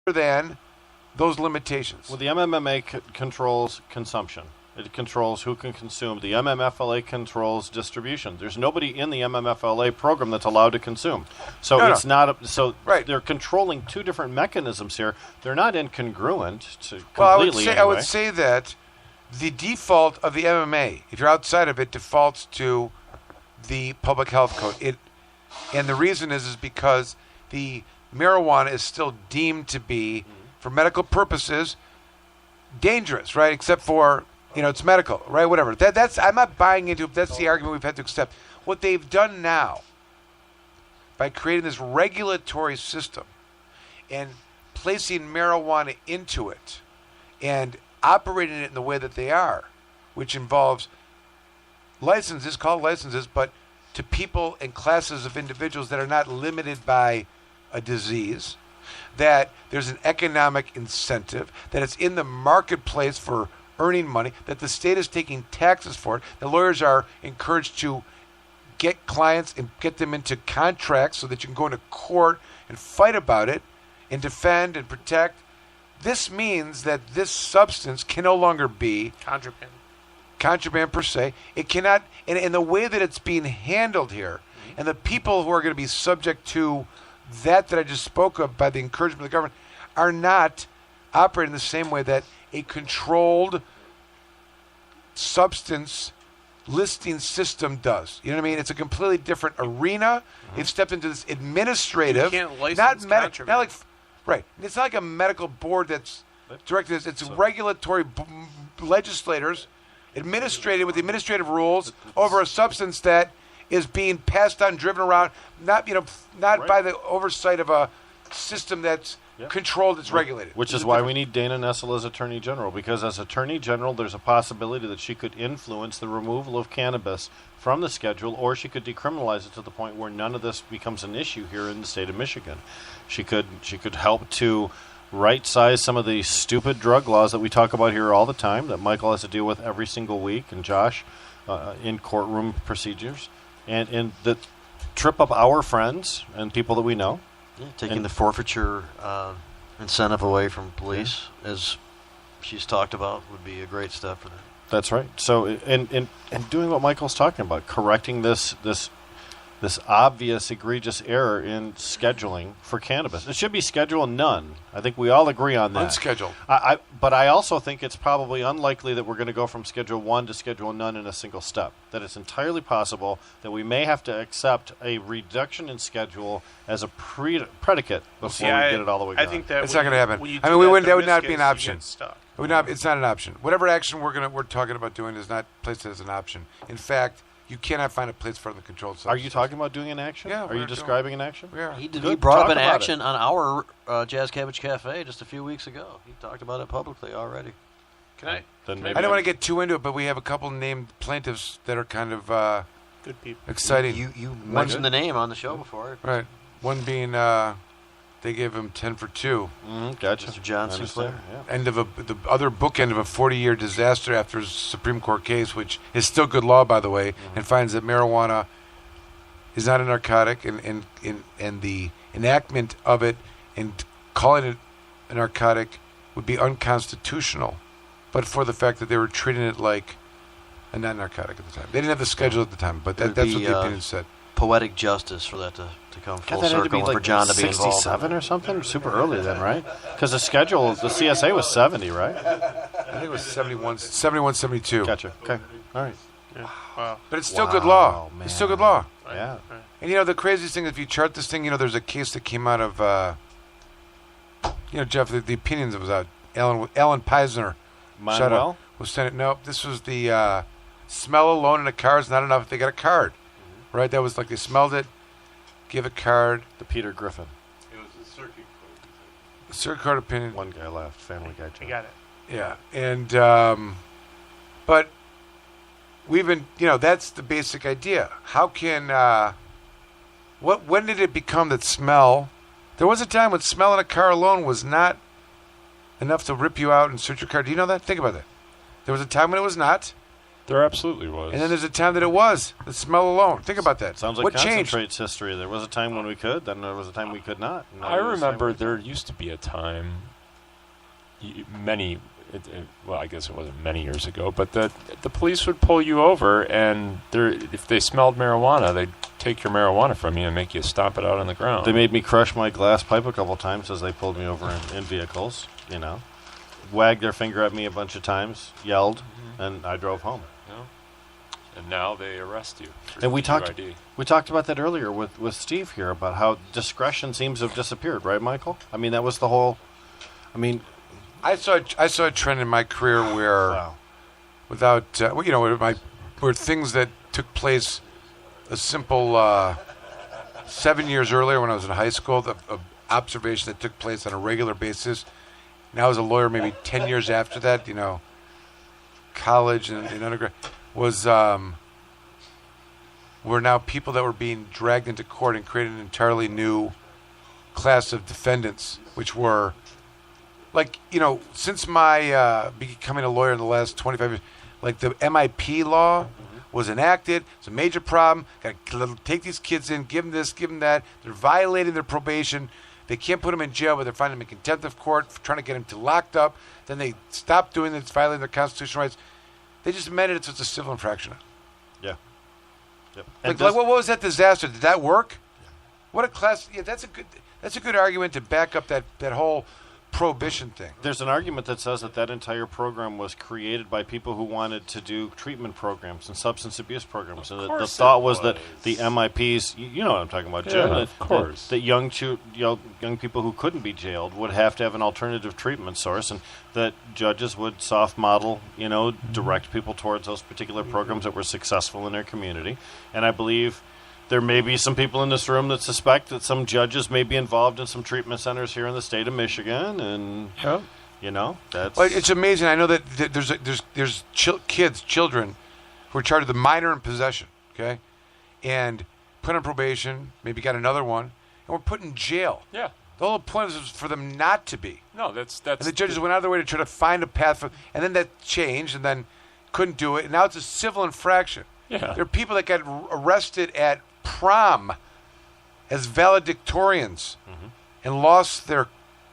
than those limitations. Well, the MMMA controls consumption. It controls who can consume. The MMFLA controls distribution. There's nobody in the MMFLA program that's allowed to consume. So Right. They're controlling two different mechanisms here. They're not incongruent completely. Well, I would say that the default of the MMA, if you're outside of it, defaults to the public health code. And the reason is because the marijuana is still deemed to be, for medical purposes, dangerous, right? Except for, it's medical, right? Whatever. I'm not buying into it. That's the argument we've had to accept. What they've done now, by creating this regulatory system and placing marijuana into it and operating it in the way that they are, which involves called licenses, but to people and classes of individuals that are not limited by a disease, that there's an economic incentive, that it's in the marketplace for earning money, that the state is taking taxes for it, the lawyers are encouraged to get clients and get them into contracts so that you can go into court and fight about it and defend and protect. This means that this substance can no longer be contraband per se. It cannot, in the way that it's being handled here, and the people who are going to be subject to that I just spoke of by the encouragement of the government are not operating the same way that a controlled substance listing system does. You know what I mean? It's a completely different arena. They've stepped into this administrative, you can't license not right. It's not like a medical board that's directed. It's regulatory legislators administrated with the administrative rules over a substance that is being passed on, driven around, not by the oversight of a system that's controlled, it's regulated. Which is why we need Dana Nessel as Attorney General, because as Attorney General, there's a possibility that she could influence the removal of cannabis from the schedule, or she could decriminalize it to the point where none of this becomes an issue here in the state of Michigan. She could help to right-size some of the stupid drug laws that we talk about here all the time, that Michael has to deal with every single week, and Josh in courtroom procedures, and that trip up our friends and people that we know. Yeah, taking the forfeiture incentive away from police, as she's talked about, would be a great step for that. That's right. So, and doing what Michael's talking about, correcting this obvious, egregious error in scheduling for cannabis. It should be Schedule None. I think we all agree on that. Unscheduled. But I also think it's probably unlikely that we're going to go from Schedule 1 to Schedule None in a single step. That it's entirely possible that we may have to accept a reduction in schedule as a predicate before we get it all the way down. I think that it's not going to happen. That would not be an option. It's not an option. Whatever action we're talking about doing is not placed as an option. In fact, you cannot find a place for the controlled substance. Are you talking about doing an action? Yeah. Are you describing an action? Yeah. He brought up an action on our Jazz Cabbage Cafe just a few weeks ago. He talked about it publicly already. I don't want to get too into it, but we have a couple named plaintiffs that are kind of good people. Exciting. You mentioned the name on the show before. Right. One being they gave him 10 for 2. Gotcha. Mr. John Sinclair. Yeah. The other bookend of a 40-year disaster after a Supreme Court case, which is still good law, by the way, and finds that marijuana is not a narcotic, and the enactment of it and calling it a narcotic would be unconstitutional, but for the fact that they were treating it like a non-narcotic at the time. They didn't have the schedule at the time, but that's what the opinion said. Poetic justice for that to come full circle, and for John to be involved. 67 or something? Super early then, right? Because the CSA was 70, right? I think it was 71, 72. Gotcha. Okay. All right. Yeah. Wow. But it's still good law. Man. It's still good law. Yeah. And the craziest thing is if you chart this thing, there's a case that came out of, Jeff, the opinions was out. Alan Peisner. Manuel? Was Senate. Nope. This was the smell alone in a car is not enough if they got a card. Right? That was like they smelled it, give a card. The Peter Griffin. It was a circuit court. Circuit court opinion. One guy left. Family Guy. I got it. Yeah. And, but we've been, that's the basic idea. How can, when did it become that smell? There was a time when smell in a car alone was not enough to rip you out and search your car. Do you know that? Think about that. There was a time when it was not. There absolutely was. And then there's a time that it was. The smell alone. Think about that. Sounds like what changed? concentrates history. There was a time when we could, then there was a time we could not. I remember there used to be a time, well, I guess it wasn't many years ago, but the police would pull you over, and if they smelled marijuana, they'd take your marijuana from you and make you stomp it out on the ground. They made me crush my glass pipe a couple times as they pulled me over in vehicles, Wagged their finger at me a bunch of times, yelled, and I drove home. And now they arrest you for And we DUID. talked about that earlier with Steve here about how discretion seems to have disappeared, right, Michael? I mean, that was the whole. I mean, I saw a trend in my career where, wow. without where things that took place a simple 7 years earlier when I was in high school, the observation that took place on a regular basis. Now as a lawyer, maybe 10 years after that, college and undergrad, was were now people that were being dragged into court and created an entirely new class of defendants, which were, since my becoming a lawyer in the last 25 years, like the MIP law was enacted. It's a major problem. Got to take these kids in, give them this, give them that. They're violating their probation. They can't put them in jail, but they're finding them in contempt of court for trying to get them to locked up. Then they stop doing it. It's violating their constitutional rights. They just amended it so it's a civil infraction. Yeah. Yep. What was that disaster? Did that work? Yeah. What a class! Yeah, that's a good argument to back up that whole prohibition thing. There's an argument that says that entire program was created by people who wanted to do treatment programs and substance abuse programs. And the thought was that the MIPs, you know what I'm talking about, Jim? Yeah, of course. That young people who couldn't be jailed would have to have an alternative treatment source, and that judges would soft model, direct people towards those particular programs that were successful in their community. And I believe there may be some people in this room that suspect that some judges may be involved in some treatment centers here in the state of Michigan, and that's. Well, it's amazing. I know that there's children who are charged with minor in possession, okay, and put on probation, maybe got another one, and were put in jail. Yeah. The whole point was for them not to be. No, that's. And the judges went out of their way to try to find a path and then that changed, and then couldn't do it, and now it's a civil infraction. Yeah. There are people that got arrested at prom as valedictorians and lost their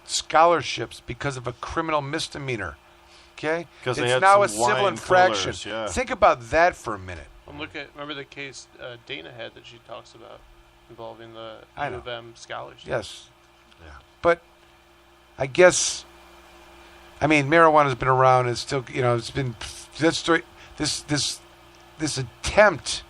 scholarships because of a criminal misdemeanor. Okay? Because it's now a civil infraction. Coolers, yeah. Think about that for a minute. Well, remember the case Dana had that she talks about involving the I U know. of M scholarship. Yes. Yeah. But I guess, marijuana has been around. It's still, it's been this attempt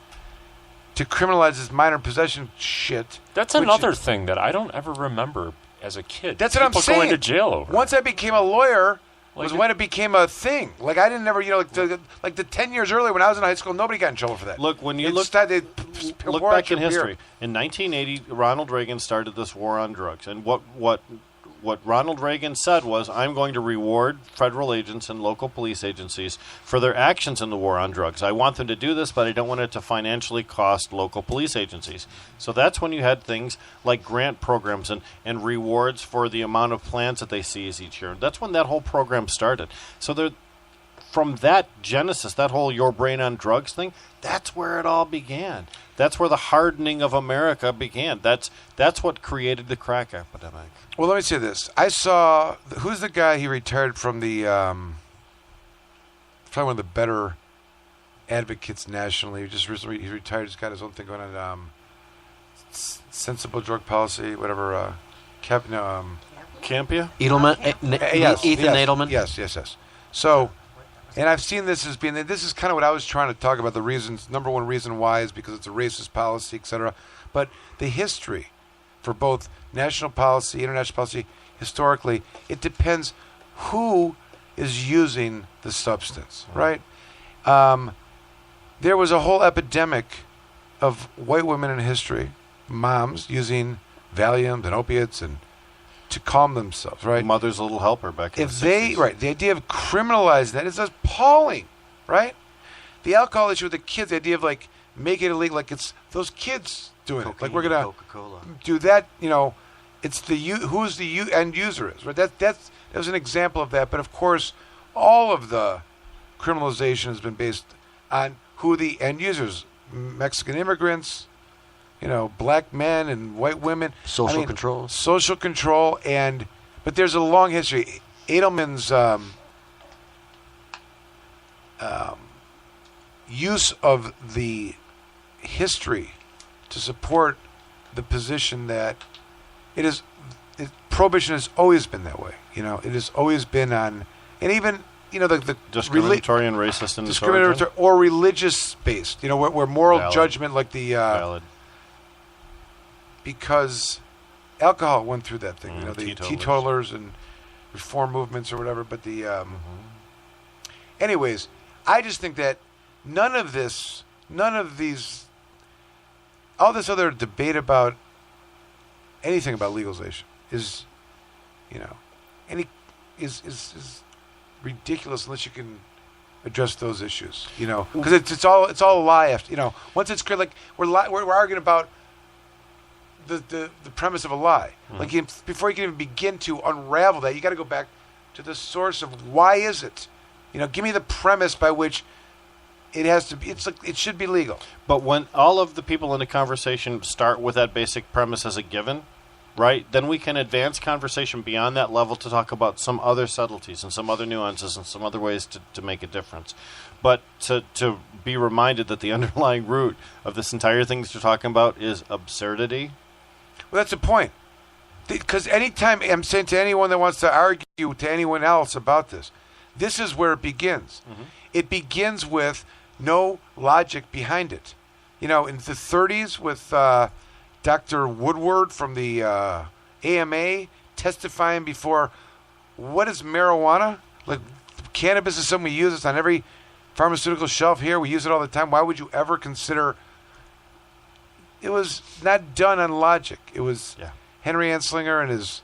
to criminalize this minor possession shit. That's another thing that I don't ever remember as a kid. That's what I'm People saying. going to jail over. Once I became a lawyer Like was when it became a thing. Like I didn't ever, the 10 years earlier when I was in high school, nobody got in trouble for that. Look, when you It's look that they look pour back out your in history, beer. in 1980, Ronald Reagan started this war on drugs, and what Ronald Reagan said was, I'm going to reward federal agents and local police agencies for their actions in the war on drugs. I want them to do this, but I don't want it to financially cost local police agencies. So that's when you had things like grant programs and rewards for the amount of plants that they seize each year. That's when that whole program started. So from that genesis, that whole your brain on drugs thing, that's where it all began. That's where the hardening of America began. That's what created the crack epidemic. Well, let me say this. I saw, who's the guy, he retired from the, probably one of the better advocates nationally. He just recently, he retired, he's got his own thing going on, sensible drug policy, whatever, Campia? yes, Ethan Nadelman? Yes. So, and I've seen this as being, this is kind of what I was trying to talk about, the reasons, number one reason why is because it's a racist policy, etc. But the history for both national policy, international policy, historically, it depends who is using the substance, right? There was a whole epidemic of white women in history, moms using Valium and opiates and to calm themselves, right? Mother's Little Helper back in the 60s. Right, the idea of criminalizing that is appalling, right? The alcohol issue with the kids, the idea of make it illegal, it's those kids doing it. Like we're gonna Coca-Cola. do that, it's who's the end user is, right? That was an example of that. But of course, all of the criminalization has been based on who the end users, Mexican immigrants, black men and white women. Social control. Social control, but there's a long history. Edelman's use of the history to support the position that prohibition has always been that way. It has always been on, and even the discriminatory and racist in discriminatory or religious based. Where moral Valid. judgment, like the Valid. because alcohol went through that thing. The teetotalers. teetotalers and reform movements or whatever. But anyways, I just think that none of these, all this other debate about anything about legalization is ridiculous unless you can address those issues. Because it's all a lie. After once it's clear, like we're arguing about the premise of a lie. Like before you can even begin to unravel that, you got to go back to the source of why is it. Give me the premise by which it has to be. It's like it should be legal. But when all of the people in the conversation start with that basic premise as a given, right, then we can advance conversation beyond that level to talk about some other subtleties and some other nuances and some other ways to make a difference. But to be reminded that the underlying root of this entire thing that you're talking about is absurdity. Well, that's the point. Because anytime I'm saying to anyone that wants to argue to anyone else about this, this is where it begins. It begins with no logic behind it. In the 30s with Dr. Woodward from the AMA testifying before, what is marijuana? Like, cannabis is something we use. It's on every pharmaceutical shelf here. We use it all the time. Why would you ever consider... It was not done on logic. It was Henry Anslinger and his...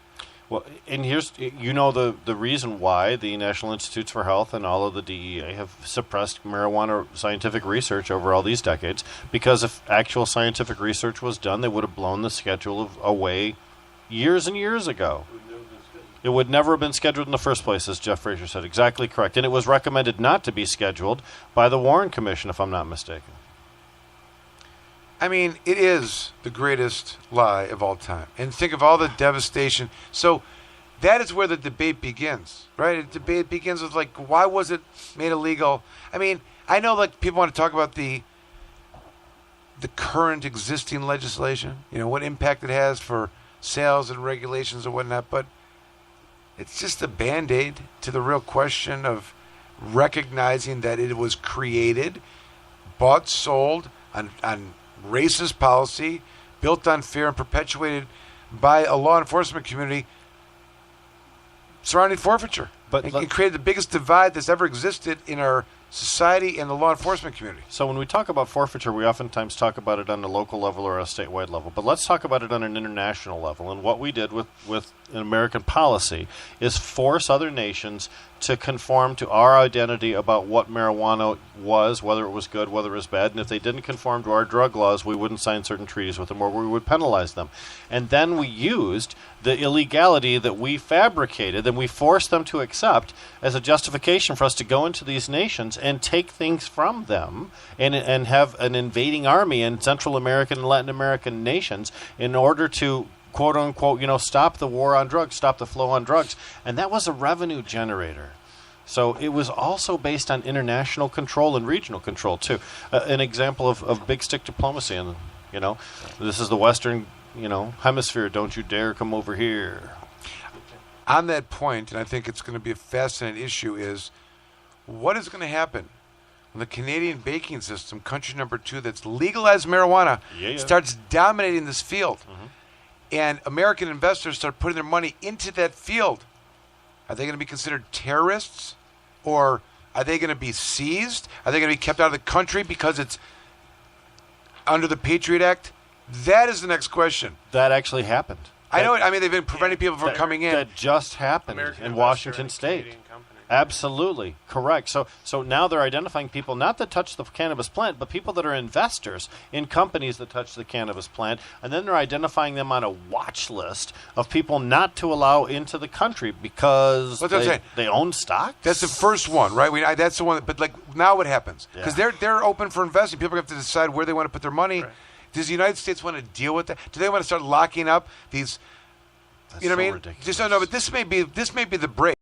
Well, and here's, the reason why the National Institutes for Health and all of the DEA have suppressed marijuana scientific research over all these decades, because if actual scientific research was done, they would have blown the schedule away years and years ago. It would never have been scheduled in the first place, as Jeff Frazier said. Exactly correct. And it was recommended not to be scheduled by the Warren Commission, if I'm not mistaken. I mean, it is the greatest lie of all time. And think of all the devastation. So that is where the debate begins, right? The debate begins with, like, why was it made illegal? I mean, I know, like, people want to talk about the current existing legislation, what impact it has for sales and regulations and whatnot, but it's just a Band-Aid to the real question of recognizing that it was created, bought, sold on racist policy, built on fear and perpetuated by a law enforcement community surrounding forfeiture. But it created the biggest divide that's ever existed in our society and the law enforcement community. So when we talk about forfeiture, we oftentimes talk about it on a local level or a statewide level. But let's talk about it on an international level. And what we did with an American policy is force other nations to conform to our identity about what marijuana was, whether it was good, whether it was bad. And if they didn't conform to our drug laws, we wouldn't sign certain treaties with them or we would penalize them. And then we used the illegality that we fabricated and we forced them to accept as a justification for us to go into these nations and take things from them and have an invading army in Central American and Latin American nations in order to, quote unquote, stop the war on drugs, stop the flow on drugs. And that was a revenue generator. So it was also based on international control and regional control, too. An example of big stick diplomacy. And, this is the Western, hemisphere. Don't you dare come over here. On that point, and I think it's going to be a fascinating issue, is what is going to happen when the Canadian banking system, country number 2 that's legalized marijuana, starts dominating this field, and American investors start putting their money into that field? Are they going to be considered terrorists, or are they going to be seized? Are they going to be kept out of the country because it's under the Patriot Act? That is the next question. That actually happened. I know it. I mean, they've been preventing people from coming in. That just happened American in investor Washington in a State. Canadian company. Absolutely correct. So now they're identifying people not that touch the cannabis plant, but people that are investors in companies that touch the cannabis plant, and then they're identifying them on a watch list of people not to allow into the country because they own stocks. That's the first one, right? That's the one. But like now, what happens? Because they're open for investing. People have to decide where they want to put their money. Right. Does the United States want to deal with that? Do they want to start locking up these? That's you know so what I mean? ridiculous. Just don't know. But this may be the break.